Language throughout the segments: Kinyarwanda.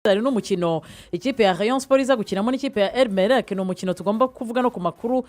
Ari n'umukino ikipe ya Rayon Sport iza gukinamo n'ikipe ya merreikh no mukino tugomba kuvuga no ku makuru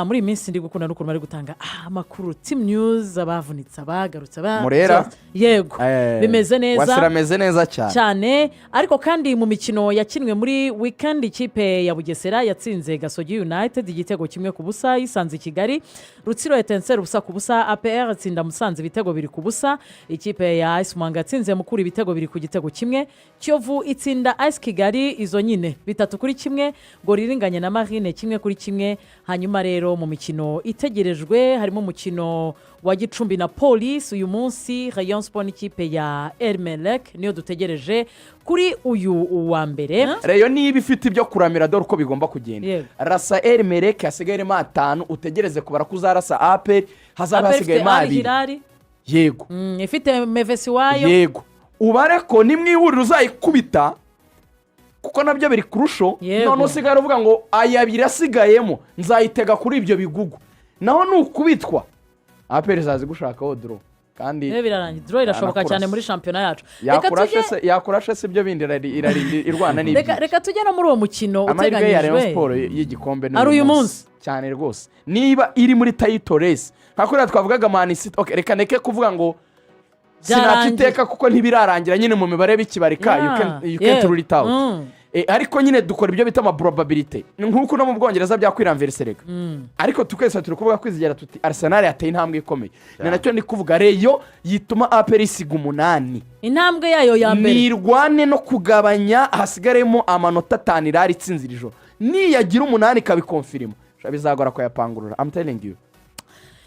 muri minsi ndi gukunda n'ukuntu bari gutanga amakuru team news abavunitse abagarutse Murera yego bimeze neza wasirameze neza cyane ariko kandi mu mikino yakinwe muri weekend ikipe ya Bugesera yatsinze Gasogi United igitego kimwe ku busa isanze Kigali Rutsiro Etincelle ubusa ku busa APR atsinda Musanze ibitego biri ku busa ikipe ya AS Muhanga yatsinze Mukura ibitego biri ku gitego kimwe Kiyovu itsinda AS Kigali izo nyine 3-1 Goriringanye na Marine 1-1 hanyuma rero mu mikino itegerejwe harimo umukino wa Gicumbi na Police uyu munsi Rayon Sport ikipe ya merreikh niyo dutegereje kuri uyu wa mbere Rayon niba ifite ibyo kuramira dore uko bigomba kugenda rasa merreikh hasigaye 5 utegereze kubara kuzarasa APR hazaba hasigaye 2 yego ifite mevesi wayo yego ubare ko nimwe ihuriro uzayikubita kuko nabyo biri kurusho none usigaye uvuga ngo ayabiri asigayemo nzayitega kuri ibyo bigugu naho nukubitwa APR zazi gushakaho draw kandi birarangiye draw irashoboka cyane muri championnat yacu yakurashe se ibyo bindi irwana n'ibyo reka tujye no muri uwo mukino uteganyijwe ya Rayon Sport y'igikombe ari uyu munsi cyane rwose niba iri muri title race nka twavugaga Man City okay reka neke kuvuga ngo sinaciteka kuko ntibirarangira nyine mu mibare bikibarika you can't rule it out ariko nyine dukora ibyo bita ama probability nkuko no mu Bwongereza byakwiranverserega ariko tukese turi kuvuga kwizigera tuti Arsenal yateye intambwe ikomeye nacyo ndi kuvuga Rayon yituma APR isiga 8 intambwe yayo ya mbere nirwane no kugabanya hasigaremo amanota 5 irari itsinzirijo niyagira 8 kabikonfirima bizagora ko yapangurura I'm telling you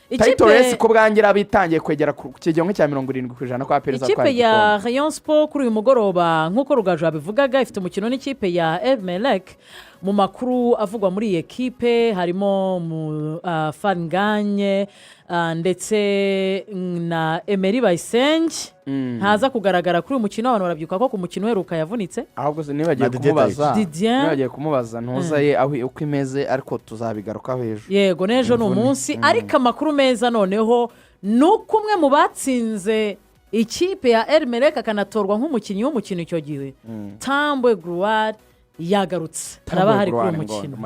title race ko bwangira bitangiye kwegera ku kigero cya 70% kwa APR za kwa ikipe ya Rayon Sport kuri uyu mugoroba nkuko Rugaju abivugaga ifite umukino n'ikipe ya merreikh mu makuru avugwa muri ekipe harimo Fanganye ndetse na Emery Bayisenge ntaza kugaragara kuri uyu mukino abantu barabyuka ko ku mukino uheruka yavunitse ahubwo nibagiye kumubaza ntuzaye aho uko imeze ariko tuzabigarukaho hejuru yego nejo ni umunsi ariko amakuru meza noneho nuko umwe mu batsinze ikipe ya merreikh akanatorwa nk'umukinnyi w'umukino icyo gihe Tambwe Nurwembe yagarutse araba hari kuri umukino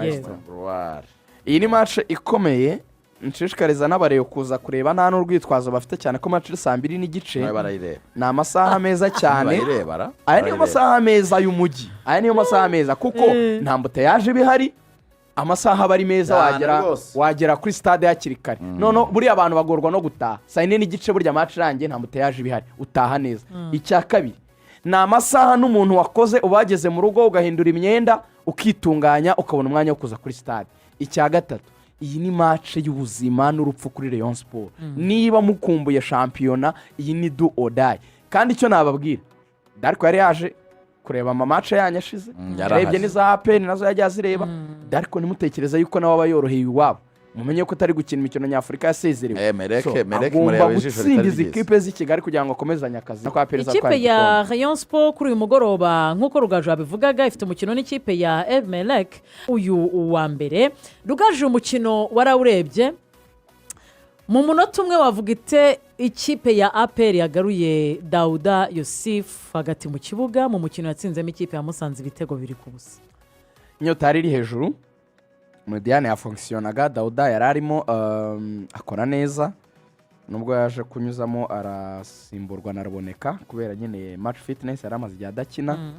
iyi ni match ikomeye nshishikariza n'abareyo kuza kureba nta n'urwitwazo bafite cyane ko match 2:30 ni amasaha meza cyane aya niyo masaha meza y'umujyi aya niyo masaha meza kuko nta mbuteyaje bihari amasaha bari meza wagera kuri stade hakiri kare none buriya abantu bagorwa no gutaha saa 4:30 burya match irangiye nta mbuteyaje bihari utaha neza icya kabiri ni amasaha n'umuntu wakoze ubageze mu rugo ugahindura imyenda ukitunganya ukabona umwanya wo kuza kuri stade icya gatatu iyi ni match y'ubuzima n'urupfu kuri Rayon Sport niba mukumbuye shampiyona iyi ni do or die kandi icyo nababwira Darko yari yaje kureba ama match yanyashize yarebye niza APR nazo yajya zireba Darko nimutekereza yuko nawe abayoroheye iwabo mumenye ko tari gukina imikino nyafurika yasezerewe merreikh mureba ijisho ritari ikipe z'Ikigali kugira ngo akomezanye akazi kwa APR za ikipe ya Rayon Sport kuri uyu mugoroba nkuko Rugaju abivugaga ifite umukino n'ikipe ya merreikh uyu wa mbere Rugaju umukino warawurebye mu munota umwe wavuga ite ikipe ya APR yagaruye Dauda Yosif hagati mu kibuga mu mukino yatsinzemo ikipe ya Musanze ibitego biri ku busa inyota yari hejuru Mediane yafunctionaga Dauda yararimo akora neza nubwo yaje kunyuzamo arasimburwa na Ruboneka kubera nyine match fitness yaramaze igihe adakina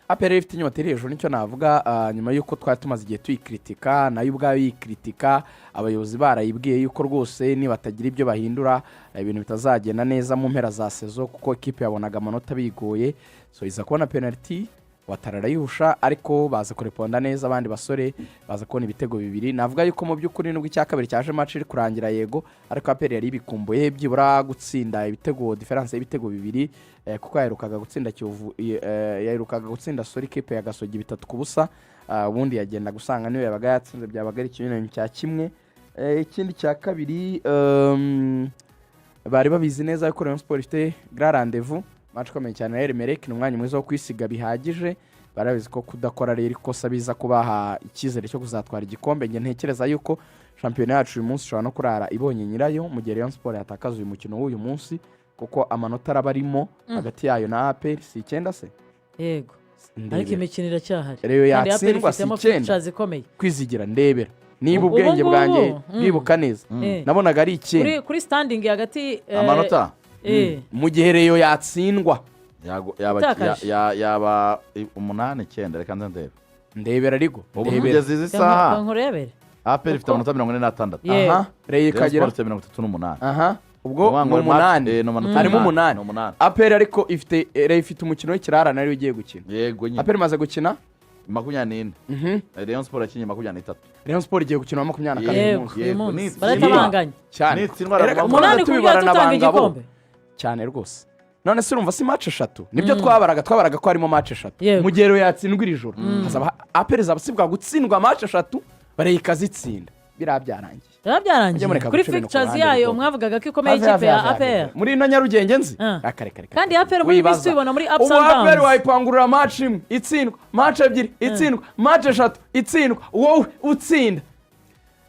APR ifite inyota hejuru nicyo navuga nyuma yuko twari tumaze igihe tuyikritika nayo ubwayo yikritika abayobozi barayibwiye yuko rwose nibatagira ibyo bahindura ibintu bitazagenda neza mu mpera za sezo kuko equipe yabonaga amanota bigoye so iza kubona penalty watarara yihusha ariko baza kureponda neza abandi basore baza kubona ibitego bibiri navuga yuko mu by'ukuri nubwo icya kabiri cyaje match iri kurangira yego ariko APR yari bikumbuye byibura gutsinda ibitego difference y'ibitego bibiri kuko yaherukaga gutsinda Kiyovu yaherukaga gutsinda ikipe ya Gasogi 3-0 ubundi yagenda gusanga niyo yabaga yatsinze byabaga ari ikintu cya kimwe ikindi cya kabiri bari babizi neza yuko Rayon Sport ifite grand rendez-vous match komeye cyane na merreikh ni umwanya mwiza wo kwisiga bihagije barabizi ko kudakora rero ikosa biza kubaha icyizere cyo kuzatwara igikombe nge ntekereza yuko shampiyona yacu uyu munsi ishobora no kurara ibonye nyirayo mu gihe Rayon Sport yatakaza uyu mukino w'uyu munsi kuko amanota arabarimo hagati yayo na APR si 9 se yego ariko imikino iracyahari Rayon yatsindwa si 9 kwizigira ndebera niba ubwenge bwanjye bwibuka neza nabonaga ari 9 kuri standing hagati amanota mu gihe Rayon yatsindwa yaba 8-9 reka ndebera ariko ugeze izi saha nkurebere APR ifite amanota 46 aha Rayon ikagira 38 aha ubwo 8 harimo 8 APR ariko ifite umukino w'ikirara nari ugiye gukina yego nyine APR imaze gukina 24 Rayon Sport yakinye 23 Rayon Sport igiye gukina 24 munsi baratabanganye cyane umunani kubwira tutanga igikombe cyane rwose none se urumva si match 3 nibyo twabaraga ko harimo match 3 mu gihe Rayon yatsindwa iri joro hazaba APR zabasibwa gutsindwa match 3 barayikazitsinda byarangiye kuri pictures yayo mwavugaga ko ikomeye ikipe ya APR muri ino Nyarugenge nzi kandi APR muri bisi ibona muri ups and downs APR wayipangurura match imwe itsindwa match 2 itsindwa match 3 itsindwa wowe utsinda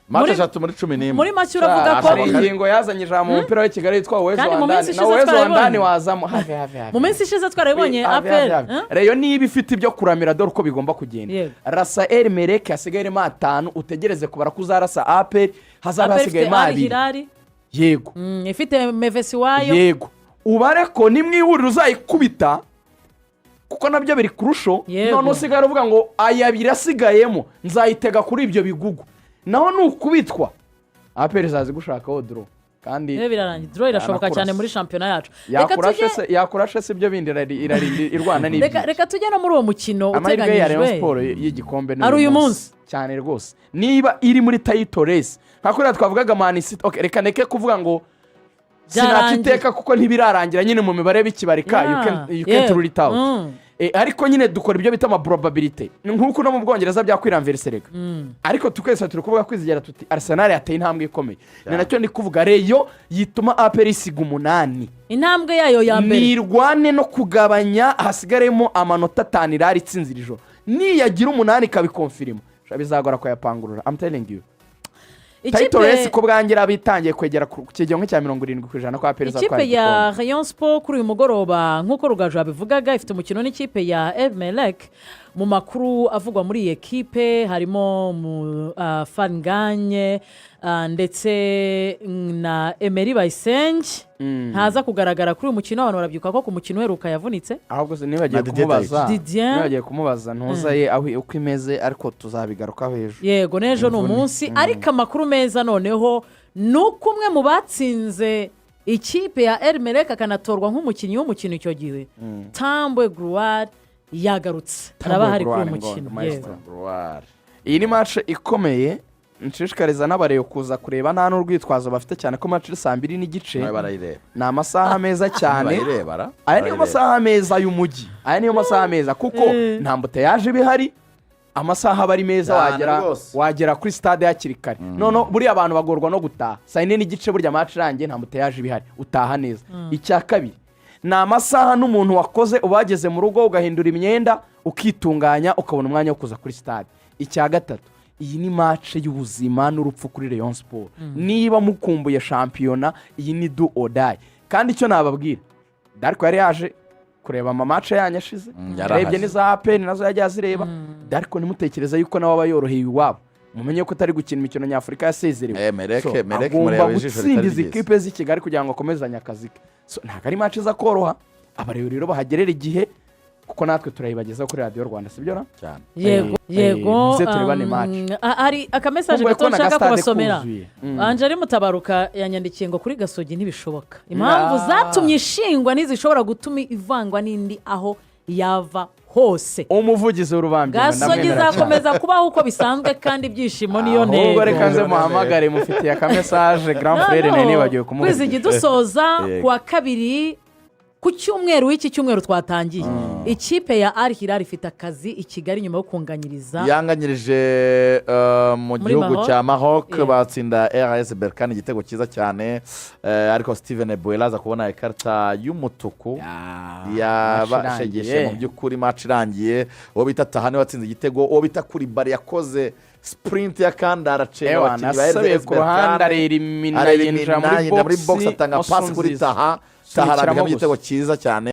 match 3 muri 11 muri make uravuga ko ari ingingo yazanye ijambo mu mupira w'ikigali yitwa Wezo Wandani wazamo hafi mu minsi ishize twarabonye APR Rayon niba ifite ibyo kuramira dore uko bigomba kugenda rasa merreikh hasigaye 5 utegereze kubara kuzarasa APR hazaba hasigaye 2 yego ifite mevesi wayo yego ubare ko nimwihurira uzayikubita kuko nabyo biri kurusho none usigara uvuga ngo ayabiri asigayemo nzayitega kuri ibyo bigugu naho nukubitwa APR zazi gushakaho draw kandi birarangiye draw irashoboka cyane muri championnat yacu yakurashe se ibyo bindi irwana n'ibyo reka tujye no muri uwo mukino uteganyijwe ya Rayon Sport y'igikombe ari uyu munsi cyane rwose niba iri muri title race nka twavugaga Man City okay reka neke kuvuga ngo sinaciteka kuko ntibirarangira nyine mu mibare bikibarika you can't rule it out ariko nyine dukora ibyo bita ama probability nkuko no mu Bwongereza byakwiranverserega ariko tukese turi kuvuga kwizigera tuti Arsenal yateye intambwe ikomeye ni nacyo ndi kuvuga Rayon yituma APR isiga 8 intambwe yayo ya mbere nirwane no kugabanya hasigaremo amanota 5 irari itsinzirijo niyagira 8 kabikonfirima bizagora ko yapangurura I'm telling you title race ko bwangira bitangiye kwegera ku kigero cya 70% ko APR ikipe ya Rayon Sport kuri uyu mugoroba nkuko Rugaju abivugaga ifite umukino n'ikipe ya merreikh mu makuru avugwa muri iyi ekipe harimo Fanganye ndetse na Emery Bayisenge ntaza kugaragara kuri uyu mukino abantu barabyuka ko ku mukino uheruka yavunitse ahubwo se nibagiye kumubaza ntuzaye aho uko imeze ariko tuzabigarukaho hejuru yego n'ejo ni umunsi ariko amakuru meza noneho nuko umwe mu batsinze ikipe ya merreikh akanatorwa nk'umukinnyi w'umukino icyo gihe Tambwe Nurwembe yagarutse araba hari kuri umukino iyi ni match ikomeye nshishikariza n'abareyo kuza kureba nta n'urwitwazo bafite cyane ko match 2:30 ni amasaha meza cyane aya niyo masaha meza y'umujyi aya niyo masaha meza kuko nta mbuteyaje bihari amasaha bari meza wagera kuri stade hakiri kare none buriya abantu bagorwa no gutaha saa 4:30 burya match irangiye nta mbuteyaje bihari utaha neza icya kabiri ni amasaha n'umuntu wakoze ubageze mu rugo ugahindura imyenda ukitunganya ukabona umwanya wo kuza kuri stade icya gatatu iyi ni match y'ubuzima n'urupfu kuri Rayon Sport niba mukumbuye shampiyona iyi ni do or die kandi icyo nababwira Darko yari yaje kureba ama match yanyashize yarebye n'iza APR nazo yajya azireba Darko nimutekereza yuko nawe abayoroheye iwabo mumenye ko atari gukina imikino nyafurika yasezerewe merreikh muri ijisho ritari ikipe z'i Kigali kugira ngo akomezanye akazi ntabwo ari match za koroha abareyo rero bahagerera igihe kuko natwe turayibagezaho kuri Radio Rwanda sibyo na cyane yego hari akamesaje gato nshaka kubasomera Angeli Mutabaruka yanyandikiye ngo kuri Gasogi ntibishoboka impamvu zatumye ishingwa ntizishobora gutuma ivangwa n'indi aho yava hose umuvugizi w'urubambye Gasogi zakomeza kubaho uko bisanzwe kandi ibyishimo niyo ntego ahubwo reka nze muhamagare mufitiye akamesaje grand frère nene bagiye kumuvuga kwizigi dusoza kuwa kabiri ku cyumweru w'iki cyumweru twatangiye ikipe ya Al Hilal ifite akazi i Kigali nyuma yo kunganyiriza yanganyirije mu gihugu cya Maroc batsinda RS Berkane igitego cyiza cyane ariko Steven Buela aza kubona ikarita y'umutuku yabashegeshe mu by'ukuri match irangiye uwo bita Tahane watsinze igitego uwo bita Kuribari yakoze sprint ya kandara cenga abakinnyi ba RS ku ruhande arira iminayinjira muri box atanga pass kuri Taharaga igitego cyiza cyane